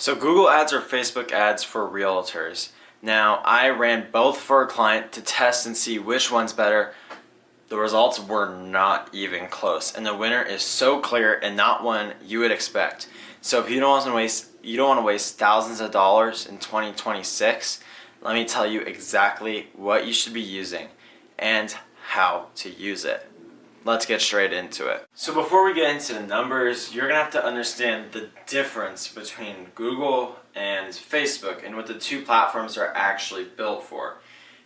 So Google ads or Facebook ads for realtors. Now, I ran both for a client to test and see which one's better. The results were not even close, and the winner is so clear and not one you would expect. So if you don't want to waste thousands of dollars in 2026, let me tell you exactly what you should be using and how to use it. Let's get straight into it. So before we get into the numbers, you're going to have to understand the difference between Google and Facebook and what the two platforms are actually built for,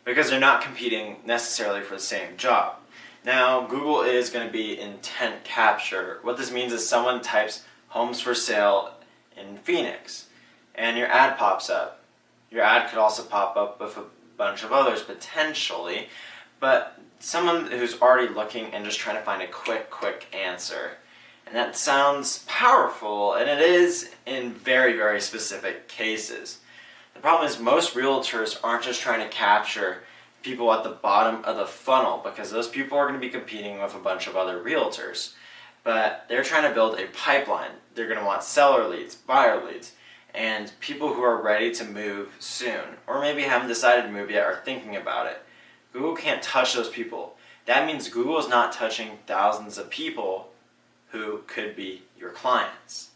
because they're not competing necessarily for the same job. Now, Google is going to be intent capture. What this means is someone types homes for sale in Phoenix and your ad pops up. Your ad could also pop up with a bunch of others potentially, but someone who's already looking and just trying to find a quick answer. And that sounds powerful, and it is in very specific cases. The problem is most realtors aren't just trying to capture people at the bottom of the funnel, because those people are going to be competing with a bunch of other realtors. But they're trying to build a pipeline. They're going to want seller leads, buyer leads, and people who are ready to move soon, or maybe haven't decided to move yet or thinking about it. Google can't touch those people. That means Google is not touching thousands of people who could be your clients.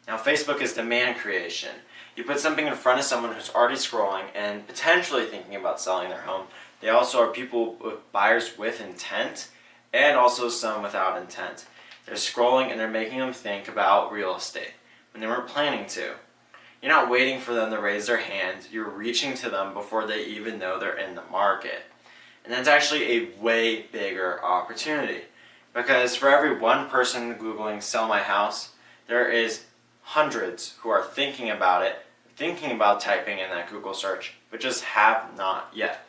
Now, Facebook is demand creation. You put something in front of someone who's already scrolling and potentially thinking about selling their home. They also are people with buyers with intent and also some without intent. They're scrolling and they're making them think about real estate when they weren't planning to. You're not waiting for them to raise their hand. You're reaching to them before they even know they're in the market. And that's actually a way bigger opportunity, because for every one person Googling sell my house, there is hundreds who are thinking about it, thinking about typing in that Google search, but just have not yet.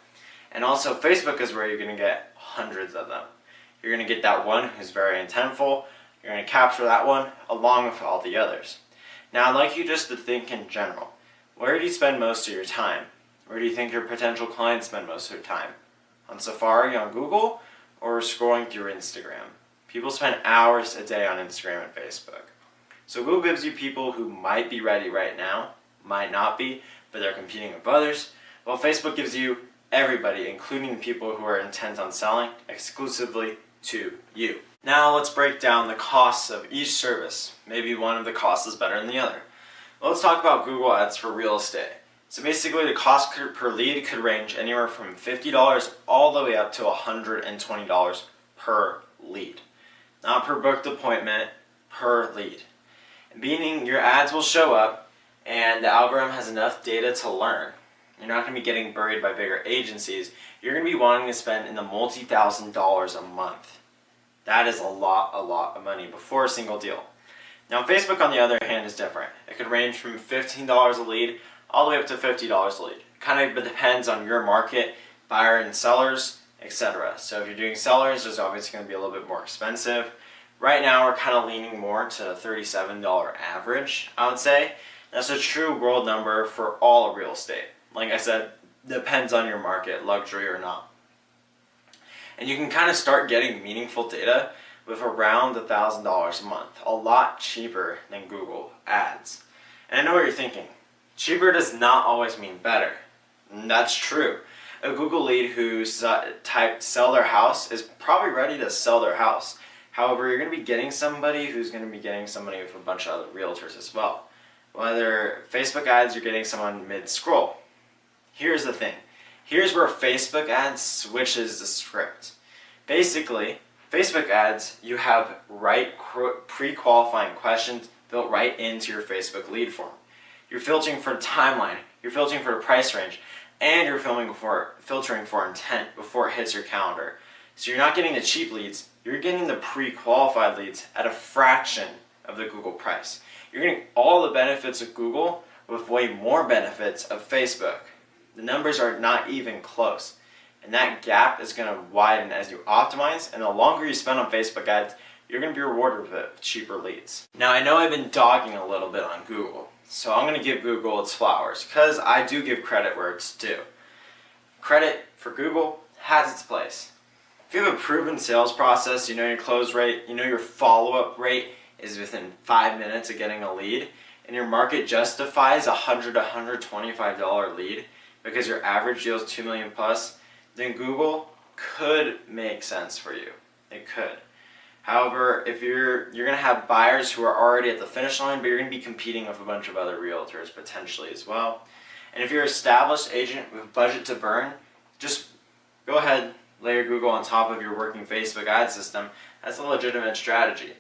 And also Facebook is where you're going to get hundreds of them. You're going to get that one who's very intentful. You're going to capture that one along with all the others. Now, I'd like you just to think in general. Where do you spend most of your time? Where do you think your potential clients spend most of their time? On Safari, on Google, or scrolling through Instagram? People spend hours a day on Instagram and Facebook. So Google gives you people who might be ready right now, might not be, but they're competing with others. While Facebook gives you everybody, including people who are intent on selling, exclusively to you. Now let's break down the costs of each service. Maybe one of the costs is better than the other. Let's talk about Google Ads for real estate. So basically the cost per lead could range anywhere from $50 all the way up to $120 per lead. Not per booked appointment, per lead. Meaning your ads will show up and the algorithm has enough data to learn. You're not going to be getting buried by bigger agencies. You're going to be wanting to spend in the multi-thousand dollars a month. That is a lot of money before a single deal. Now Facebook, on the other hand, is different. It could range from $15 a lead all the way up to $50 a lead. Kind of depends on your market, buyer and sellers, etc. So if you're doing sellers, it's obviously going to be a little bit more expensive. Right now we're kind of leaning more to a $37 average, I would say. That's a true world number for all of real estate. Like I said, depends on your market, luxury or not. And you can kind of start getting meaningful data with around $1,000 a month. A lot cheaper than Google Ads. And I know what you're thinking. Cheaper does not always mean better. And that's true. A Google lead who typed sell their house is probably ready to sell their house. However, you're going to be getting somebody who's going to be getting somebody with a bunch of other realtors as well. Whether Facebook ads, you're getting someone mid-scroll. Here's the thing. Here's where Facebook ads switches the script. Basically, Facebook ads, you have pre-qualifying questions built right into your Facebook lead form. You're filtering for the timeline, you're filtering for the price range, and you're filtering for intent before it hits your calendar. So you're not getting the cheap leads, you're getting the pre-qualified leads at a fraction of the Google price. You're getting all the benefits of Google with way more benefits of Facebook. The numbers are not even close. And that gap is going to widen as you optimize, and the longer you spend on Facebook ads, you're going to be rewarded with cheaper leads. Now, I know I've been dogging a little bit on Google, so I'm going to give Google its flowers, because I do give credit where it's due. Credit for Google has its place. If you have a proven sales process, you know your close rate, you know your follow-up rate is within 5 minutes of getting a lead, and your market justifies a $100 to $125 lead because your average deal is 2 million plus, then Google could make sense for you. It could. However, if you're going to have buyers who are already at the finish line, but you're going to be competing with a bunch of other realtors potentially as well. And if you're an established agent with budget to burn, just go ahead, layer Google on top of your working Facebook ad system. That's a legitimate strategy.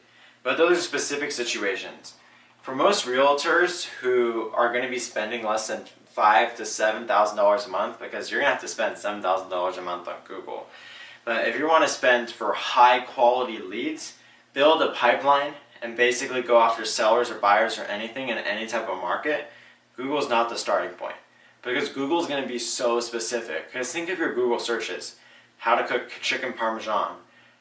But those are specific situations. For most realtors who are going to be spending less than $5,000 to $7,000 a month, because you're going to have to spend $7,000 a month on Google. But if you want to spend for high quality leads, build a pipeline and basically go after sellers or buyers or anything in any type of market, Google's not the starting point. Because Google's going to be so specific. Because think of your Google searches. How to cook chicken parmesan.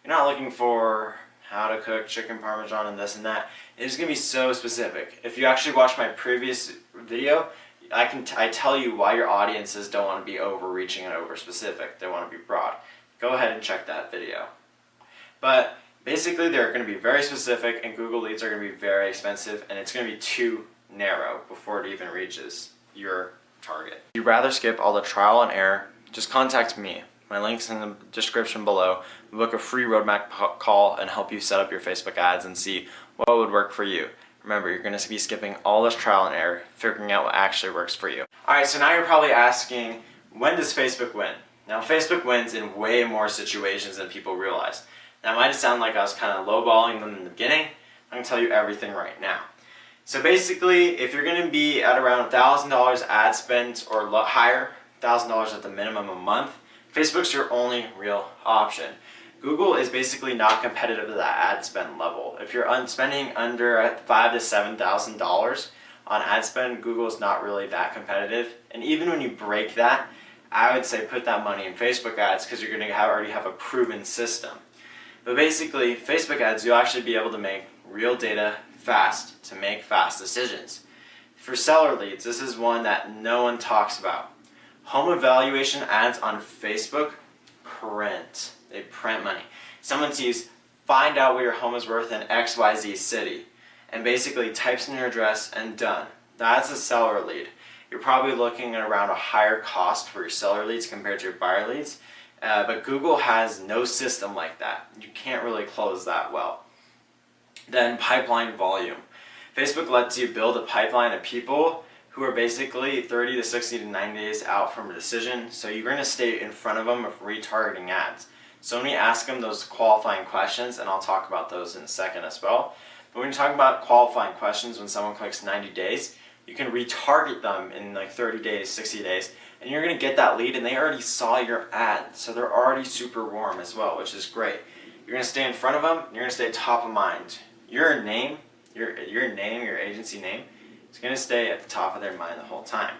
You're not looking for how to cook chicken parmesan and this and that. It's going to be so specific. If you actually watch my previous video, I tell you why your audiences don't want to be overreaching and over specific. They want to be broad. Go ahead and check that video. But basically they're going to be very specific, and Google leads are going to be very expensive, and it's going to be too narrow before it even reaches your target. If you'd rather skip all the trial and error, just contact me. My link's in the description below. We book a free roadmap call and help you set up your Facebook ads and see what would work for you. Remember, you're going to be skipping all this trial and error, figuring out what actually works for you. Alright, so now you're probably asking, when does Facebook win? Now, Facebook wins in way more situations than people realize. Now, it might sound like I was kind of lowballing them in the beginning. I'm going to tell you everything right now. So basically, if you're going to be at around $1,000 ad spend or higher, $1,000 at the minimum a month, Facebook's your only real option. Google is basically not competitive to that ad spend level. If you're spending under $5,000 to $7,000 on ad spend, Google is not really that competitive. And even when you break that, I would say put that money in Facebook ads because you're going to already have a proven system. But basically, Facebook ads, you'll actually be able to make real data fast to make fast decisions. For seller leads, this is one that no one talks about. Home evaluation ads on Facebook print. They print money. Someone sees, find out what your home is worth in XYZ city, and basically types in your address and done. That's a seller lead. You're probably looking at around a higher cost for your seller leads compared to your buyer leads, but Google has no system like that. You can't really close that well. Then pipeline volume. Facebook lets you build a pipeline of people who are basically 30 to 60 to 90 days out from a decision, so you're going to stay in front of them with retargeting ads. So when we ask them those qualifying questions, and I'll talk about those in a second as well, but when you're talking about qualifying questions, when someone clicks 90 days, you can retarget them in like 30 days, 60 days, and you're going to get that lead, and they already saw your ad, so they're already super warm as well, which is great. You're going to stay in front of them, and you're going to stay top of mind. Your name, your agency name, is going to stay at the top of their mind the whole time.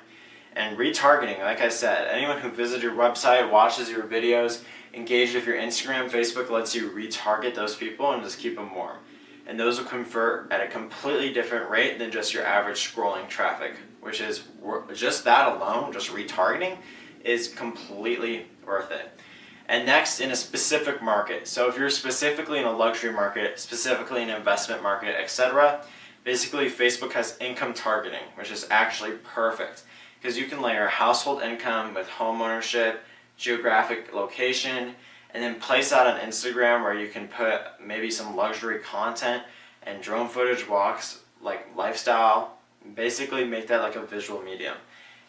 And retargeting, like I said, anyone who visits your website, watches your videos, engaged with your Instagram, Facebook lets you retarget those people and just keep them warm. And those will convert at a completely different rate than just your average scrolling traffic, which is just that alone, just retargeting, is completely worth it. And next, in a specific market. So if you're specifically in a luxury market, specifically in an investment market, etc., basically Facebook has income targeting, which is actually perfect because you can layer household income with home ownership, geographic location, and then place that on Instagram where you can put maybe some luxury content and drone footage, walks, like lifestyle, basically make that like a visual medium.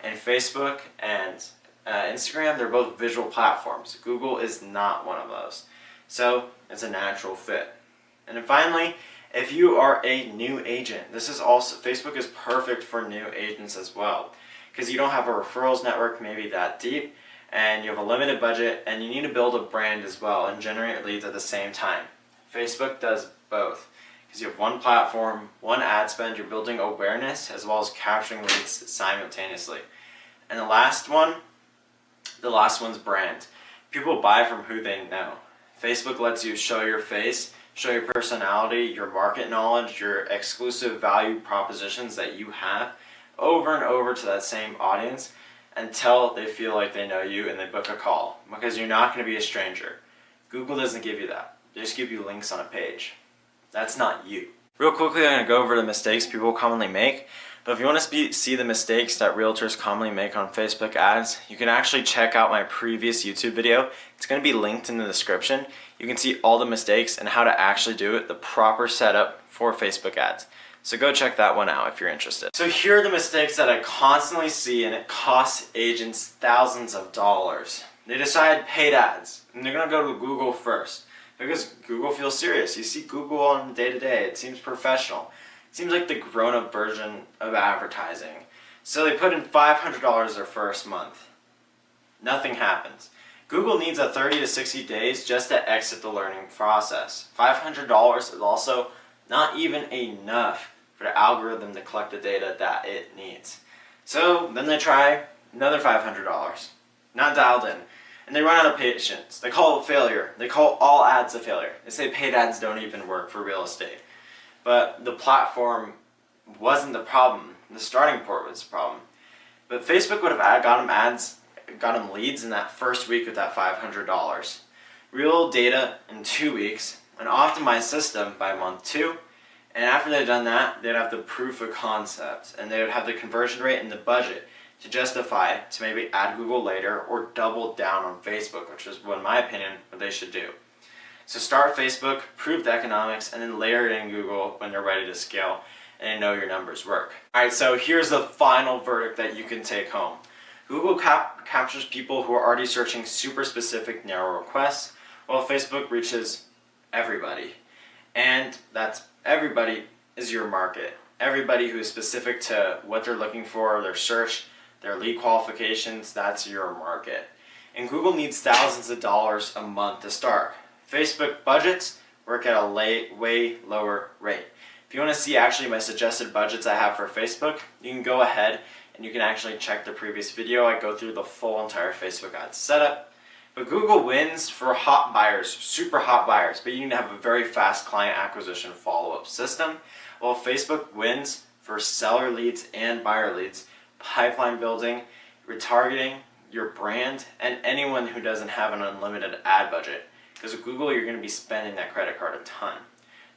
And Facebook and Instagram, they're both visual platforms. Google is not one of those. So it's a natural fit. And then finally, if you are a new agent, this is also, Facebook is perfect for new agents as well because you don't have a referrals network maybe that deep, and you have a limited budget, and you need to build a brand as well and generate leads at the same time. Facebook does both because you have one platform, one ad spend, you're building awareness as well as capturing leads simultaneously. And the last one's brand. People buy from who they know. Facebook lets you show your face, show your personality, your market knowledge, your exclusive value propositions that you have over and over to that same audience until they feel like they know you and they book a call, because you're not going to be a stranger. Google doesn't give you that. They just give you links on a page. That's not you. Real quickly, I'm going to go over the mistakes people commonly make. But if you want to see the mistakes that realtors commonly make on Facebook ads, you can actually check out my previous YouTube video. It's going to be linked in the description. You can see all the mistakes and how to actually do it, the proper setup for Facebook ads. So go check that one out if you're interested. So here are the mistakes that I constantly see, and it costs agents thousands of dollars. They decide paid ads, and they're going to go to Google first because Google feels serious. You see Google on day to day, it seems professional. It seems like the grown-up version of advertising. So they put in $500 their first month. Nothing happens. Google needs a 30 to 60 days just to exit the learning process. $500 is also not even enough for the algorithm to collect the data that it needs. So then they try another $500, not dialed in, and they run out of patience. They call it failure. They call all ads a failure. They say paid ads don't even work for real estate. But the platform wasn't the problem. The starting point was the problem. But Facebook would have got them leads in that first week with that $500. Real data in 2 weeks, an optimized system by month 2, and after they'd done that, they'd have the proof of concept, and they would have the conversion rate and the budget to justify to maybe add Google later or double down on Facebook, which is, in my opinion, what they should do. So start Facebook, prove the economics, and then layer in Google when they're ready to scale and know your numbers work. Alright, so here's the final verdict that you can take home. Google captures people who are already searching super specific narrow requests, while Facebook reaches everybody. And that's everybody is your market. Everybody who is specific to what they're looking for, their search, their lead qualifications, that's your market. And Google needs thousands of dollars a month to start. Facebook budgets work at a way lower rate. If you want to see actually my suggested budgets I have for Facebook, you can go ahead and you can actually check the previous video. I go through the full entire Facebook ad setup. But Google wins for hot buyers, super hot buyers, but you need to have a very fast client acquisition follow-up system, while Facebook wins for seller leads and buyer leads, pipeline building, retargeting, your brand, and anyone who doesn't have an unlimited ad budget. Because with Google, you're going to be spending that credit card a ton.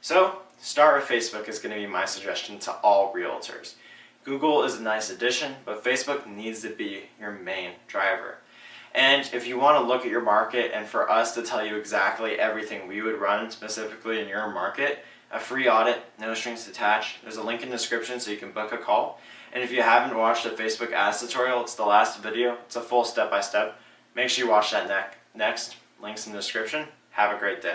So, start with Facebook is going to be my suggestion to all realtors. Google is a nice addition, but Facebook needs to be your main driver. And if you want to look at your market and for us to tell you exactly everything we would run specifically in your market, a free audit, no strings attached, there's a link in the description so you can book a call. And if you haven't watched the Facebook ads tutorial, it's the last video. It's a full step-by-step. Make sure you watch that next. Links in the description. Have a great day.